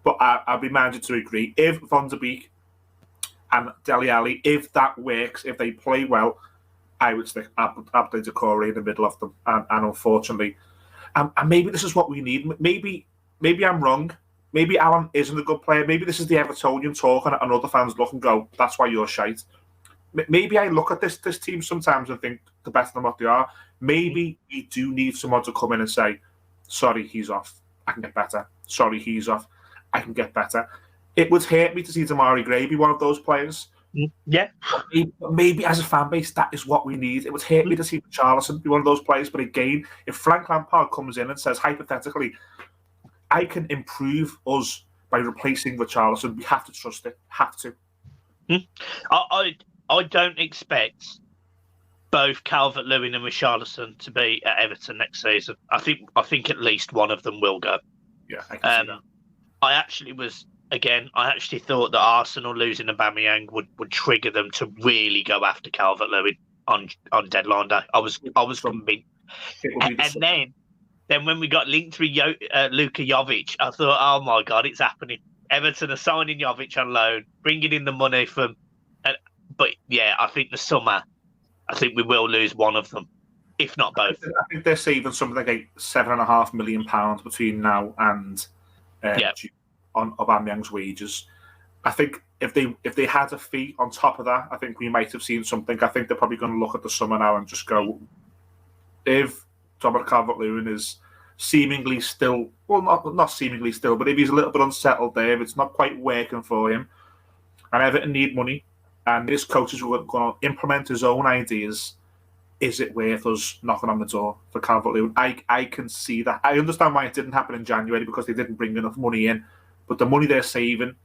Speaker 2: But I'd be minded to agree. If Van der Beek and Dele Alli, if that works, if they play well, I would stick Abdul Doucouré in the middle of them. And unfortunately, and maybe this is what we need. Maybe I'm wrong. Maybe Allen isn't a good player. Maybe this is the Evertonian talking, and other fans look and go, "That's why you're shite." Maybe I look at this team sometimes and think they're better than what they are. Maybe we do need someone to come in and say, "Sorry, he's off. I can get better. Sorry, he's off. I can get better." It would hurt me to see Demarai Gray be one of those players.
Speaker 1: Yeah.
Speaker 2: Maybe as a fan base, that is what we need. It would hurt me to see Richarlison be one of those players. But again, if Frank Lampard comes in and says, hypothetically, I can improve us by replacing Richarlison, we have to trust it. Have to.
Speaker 1: I don't expect both Calvert-Lewin and Richarlison to be at Everton next season. I think at least one of them will go.
Speaker 2: Yeah, I can see that.
Speaker 1: I actually thought that Arsenal losing Aubameyang would trigger them to really go after Calvert-Lewin on deadline day. I was convinced. And then when we got linked with Luka Jovic, I thought, oh my God, it's happening. Everton are signing Jovic on loan, bringing in the money from. But yeah, I think the summer, I think we will lose one of them, if not both.
Speaker 2: I think they're saving something like £7.5 million between now and on Aubameyang's wages. I think if they had a fee on top of that, I think we might have seen something. I think they're probably going to look at the summer now and just go, if Dominic Calvert-Lewin is seemingly still, well, not seemingly still, but if he's a little bit unsettled there, if it's not quite working for him, and Everton need money, and this coach is going to implement his own ideas, is it worth us knocking on the door for Calvert-Lewin? I can see that. I understand why it didn't happen in January, because they didn't bring enough money in, but the money they're saving,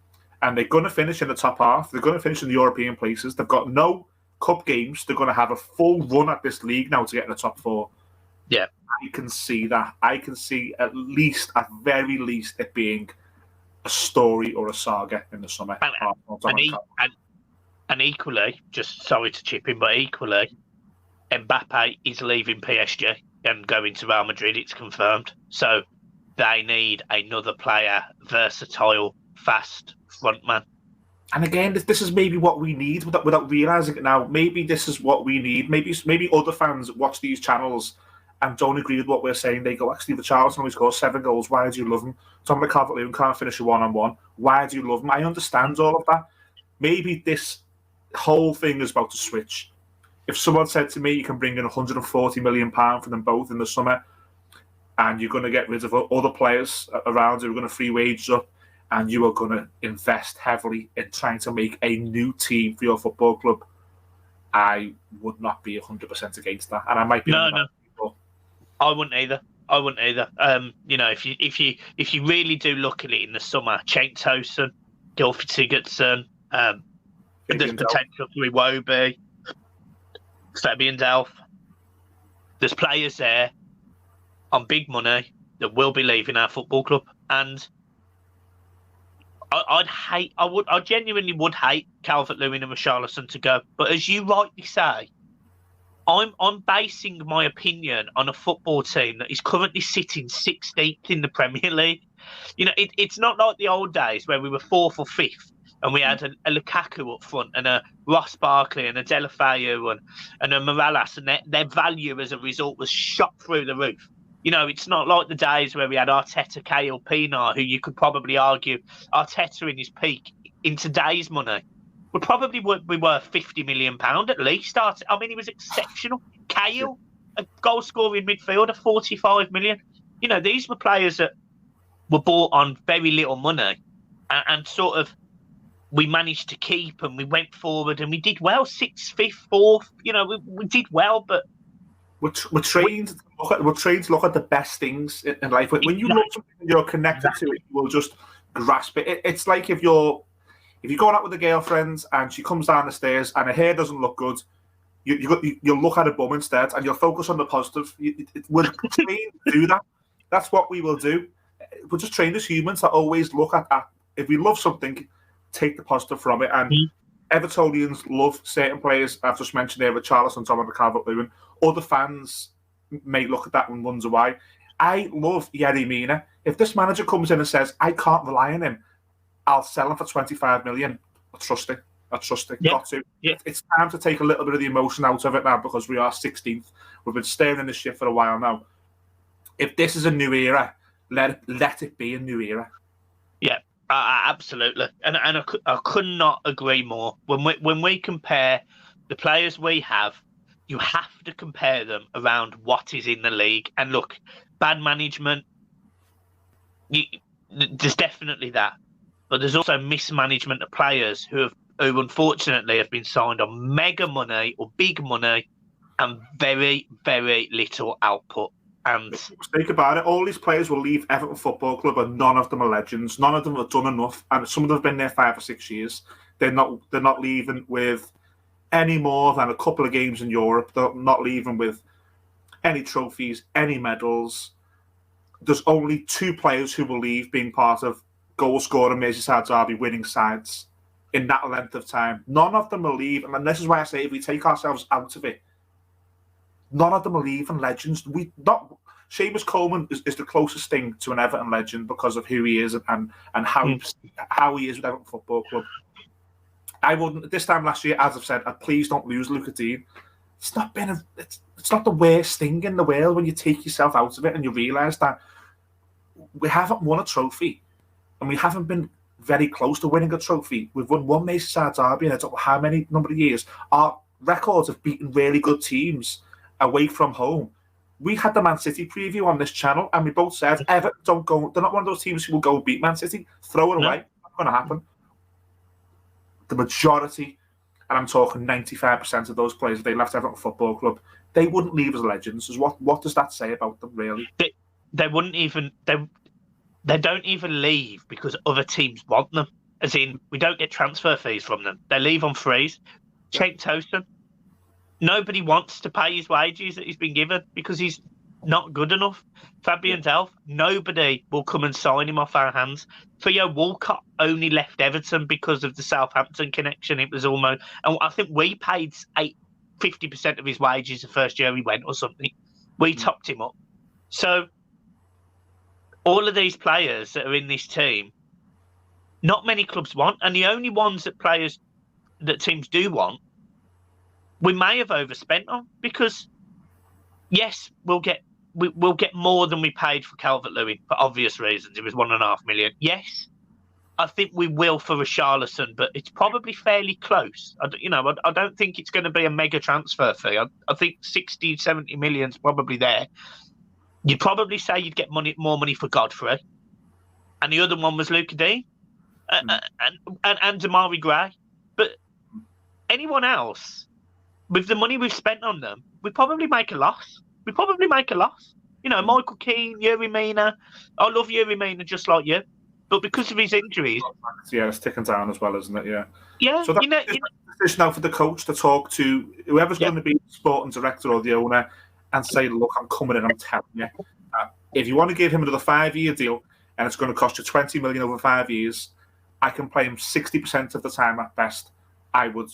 Speaker 2: and they're going to finish in the top half, they're going to finish in the European places, they've got no cup games, they're going to have a full run at this league now to get in the top four.
Speaker 1: Yeah.
Speaker 2: I can see that. I can see at very least, it being a story or a saga in the summer.
Speaker 1: And equally, just sorry to chip in, but equally, Mbappe is leaving PSG and going to Real Madrid. It's confirmed. So they need another player, versatile, fast frontman.
Speaker 2: And again, this is maybe what we need without realising it now. Maybe this is what we need. Maybe other fans watch these channels and don't agree with what we're saying. They go, actually, Richarlison only scores 7 goals. Why do you love him? Dominic Calvert-Lewin can't finish a one-on-one. Why do you love him? I understand all of that. Maybe this whole thing is about to switch. If someone said to me, you can bring in £140 million for them both in the summer, and you're going to get rid of other players around who are going to free wages up, and you are going to invest heavily in trying to make a new team for your football club, I would not be 100% against that. And I might be
Speaker 1: No. I wouldn't either. If you really do look at it in the summer, Cenk Tosun, Gylfi Sigurdsson, there's potential for Iwobi, Fabian Delph. There's players there on big money that will be leaving our football club, and I genuinely would hate Calvert-Lewin and Richarlison to go. But as you rightly say, I'm basing my opinion on a football team that is currently sitting 16th in the Premier League. You know, it's not like the old days where we were 4th or 5th and we had a Lukaku up front and a Ross Barkley and a Deulofeu and a Morales, and their value as a result was shot through the roof. You know, it's not like the days where we had Arteta, Cahill, Pienaar, who you could probably argue Arteta in his peak in today's money would probably be worth £50 million at least. I mean, he was exceptional. Cahill, a goal-scoring midfielder, 45 million. You know, these were players that were bought on very little money, and sort of we managed to keep, and we went forward, and we did well. 6th, 5th, 4th. You know, we did well, but
Speaker 2: we're trained to look at the best things in life. When you look at something and you're connected to it, you will just grasp it. It's like if you're going out with a girlfriend and she comes down the stairs and her hair doesn't look good, you'll look at her bum instead and you'll focus on the positive. We're trained to do that. That's what we will do. We're just trained as humans to always look at that. If we love something, take the positive from it. And Evertonians love certain players. I've just mentioned there, Richarlison, Dominic Calvert-Lewin. Other fans may look at that and wonder why. I love Yerry Mina. If this manager comes in and says, I can't rely on him, I'll sell him for 25 million. I trust it.
Speaker 1: Yeah.
Speaker 2: Got to. Yeah. It's time to take a little bit of the emotion out of it now, because we are 16th. We've been staring in this shit for a while now. If this is a new era, let it be a new era.
Speaker 1: Yeah, absolutely. And I could not agree more. When we compare the players we have, you have to compare them around what is in the league. And look, bad management, there's definitely that. But there's also mismanagement of players who unfortunately have been signed on mega money or big money and very, very little output. And
Speaker 2: think about it, all these players will leave Everton Football Club and none of them are legends. None of them have done enough, and some of them have been there 5 or 6 years. They're not leaving with any more than a couple of games in Europe. They're not leaving with any trophies, any medals. There's only 2 players who will leave being part of goal-scoring Merseyside derby winning sides in that length of time. None of them will leave, and this is why I say if we take ourselves out of it, none of them will leave, and legends. Seamus Coleman is the closest thing to an Everton legend because of who he is and how he is with Everton Football Club. I wouldn't, this time last year, as I've said, please don't lose Luca Dean. It's not the worst thing in the world when you take yourself out of it and you realise that we haven't won a trophy and we haven't been very close to winning a trophy. We've won 1 Merseyside derby in I don't know how many number of years. Our records of beating really good teams away from home. We had the Man City preview on this channel and we both said Everton don't go. They're not one of those teams who will go beat Man City. Throw it away. Not going to happen. The majority, and I'm talking 95% of those players, if they left Everton Football Club, they wouldn't leave as legends. What does that say about them, really?
Speaker 1: They wouldn't even. They don't even leave because other teams want them. As in, we don't get transfer fees from them. They leave on freeze. Check Tosin. Nobody wants to pay his wages that he's been given because he's not good enough. Fabian Delph, nobody will come and sign him off our hands. Theo Walcott only left Everton because of the Southampton connection. It was almost, and I think we paid 50% of his wages the first year he went or something. We topped him up. So all of these players that are in this team, not many clubs want, and the only ones that teams do want, we may have overspent on because, yes, we'll get more than we paid for Calvert-Lewin for obvious reasons. It was $1.5 million. Yes, I think we will for Richarlison, but it's probably fairly close. I don't think it's going to be a mega transfer fee. I think 60, 70 million is probably there. You'd probably say you'd get more money for Godfrey, and the other one was Luca Dean and Damari Gray. But anyone else, with the money we've spent on them, we probably make a loss. Michael Keane, Yuri Mina. I love Yuri Mina just like you. But because of his injuries...
Speaker 2: Yeah, it's ticking down as well, isn't it? Yeah.
Speaker 1: Yeah.
Speaker 2: So that's decision now for the coach to talk to whoever's going to be the sporting director or the owner and say, look, I'm coming in, I'm telling you. If you want to give him another 5-year deal and it's going to cost you 20 million over 5 years, I can play him 60% of the time at best. I would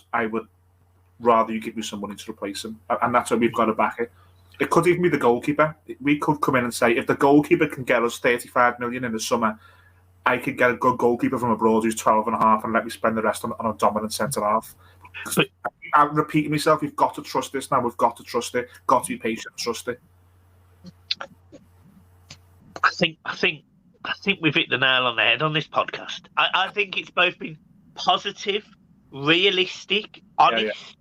Speaker 2: rather you give me some money to replace him. And that's where we've got to back it. It could even be the goalkeeper. We could come in and say, if the goalkeeper can get us 35 million in the summer, I could get a good goalkeeper from abroad who's 12.5 and let me spend the rest on a dominant centre-half. I'm repeating myself, we've got to trust this now. We've got to trust it. Got to be patient, trust it.
Speaker 1: I think we've hit the nail on the head on this podcast. I think it's both been positive, realistic, honest. Yeah.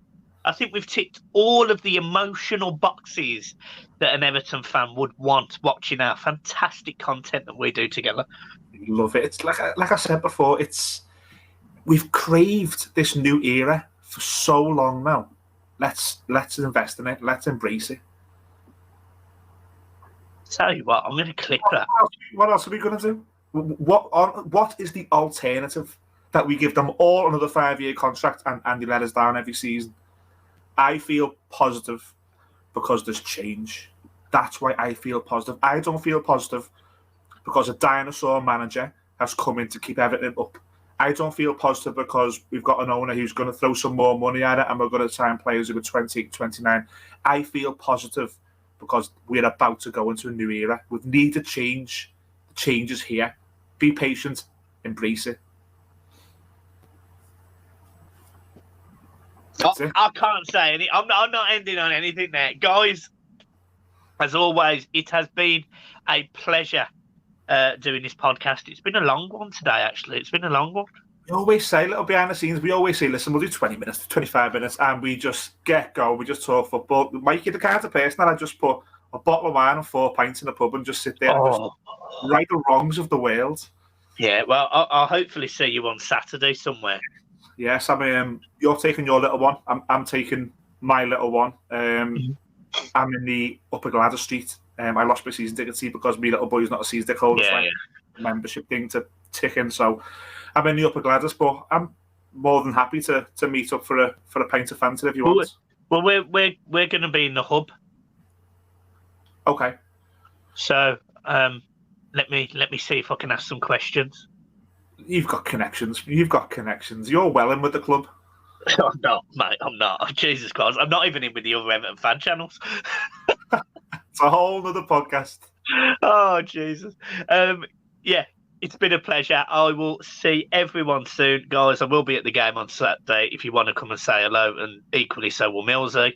Speaker 1: I think we've ticked all of the emotional boxes that an Everton fan would want watching our fantastic content that we do together.
Speaker 2: Love it. It's like I said before, we've craved this new era for so long now. Let's invest in it. Let's embrace it.
Speaker 1: Tell you what, I'm going to clip that.
Speaker 2: What else are we going to do? What is the alternative? That we give them all another 5-year contract and they let us down every season? I feel positive because there's change. That's why I feel positive. I don't feel positive because a dinosaur manager has come in to keep Everton up. I don't feel positive because we've got an owner who's going to throw some more money at it and we're going to sign players who are 28, 29. I feel positive because we're about to go into a new era. We need to change. The change is here. Be patient. Embrace it.
Speaker 1: I can't say anything. I'm not ending on anything there. Guys, as always, it has been a pleasure doing this podcast. It's been a long one today, actually. It's been a long one.
Speaker 2: We always say, little behind the scenes, we always say, listen, we'll do 20 minutes, 25 minutes, and we just get going. We just talk football. Mike, you're the kind of person that I just put a bottle of wine and 4 pints in the pub and just sit there and just right the wrongs of the world.
Speaker 1: Yeah, well, I'll hopefully see you on Saturday somewhere.
Speaker 2: Yes, you're taking your little one. I'm taking my little one. I'm in the Upper Gladys Street. I lost my season ticket seat because my little boy's not a season ticket holder. It's like a membership thing to tick in. So I'm in the Upper Gladys, but I'm more than happy to meet up for a pint of Fanta if you want.
Speaker 1: Well, we're going to be in the hub.
Speaker 2: Okay.
Speaker 1: So let me see if I can ask some questions.
Speaker 2: You've got connections. You're well in with the club.
Speaker 1: I'm not, mate. I'm not. Jesus Christ. I'm not even in with the other Everton fan channels.
Speaker 2: It's a whole other podcast.
Speaker 1: Oh, Jesus. Yeah, it's been a pleasure. I will see everyone soon. Guys, I will be at the game on Saturday if you want to come and say hello, and equally so will Millsy.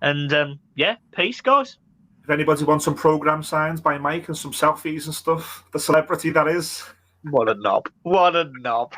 Speaker 1: And, yeah, peace, guys.
Speaker 2: If anybody wants some programme signs by Mike and some selfies and stuff, the celebrity that is.
Speaker 1: What a knob. What a knob.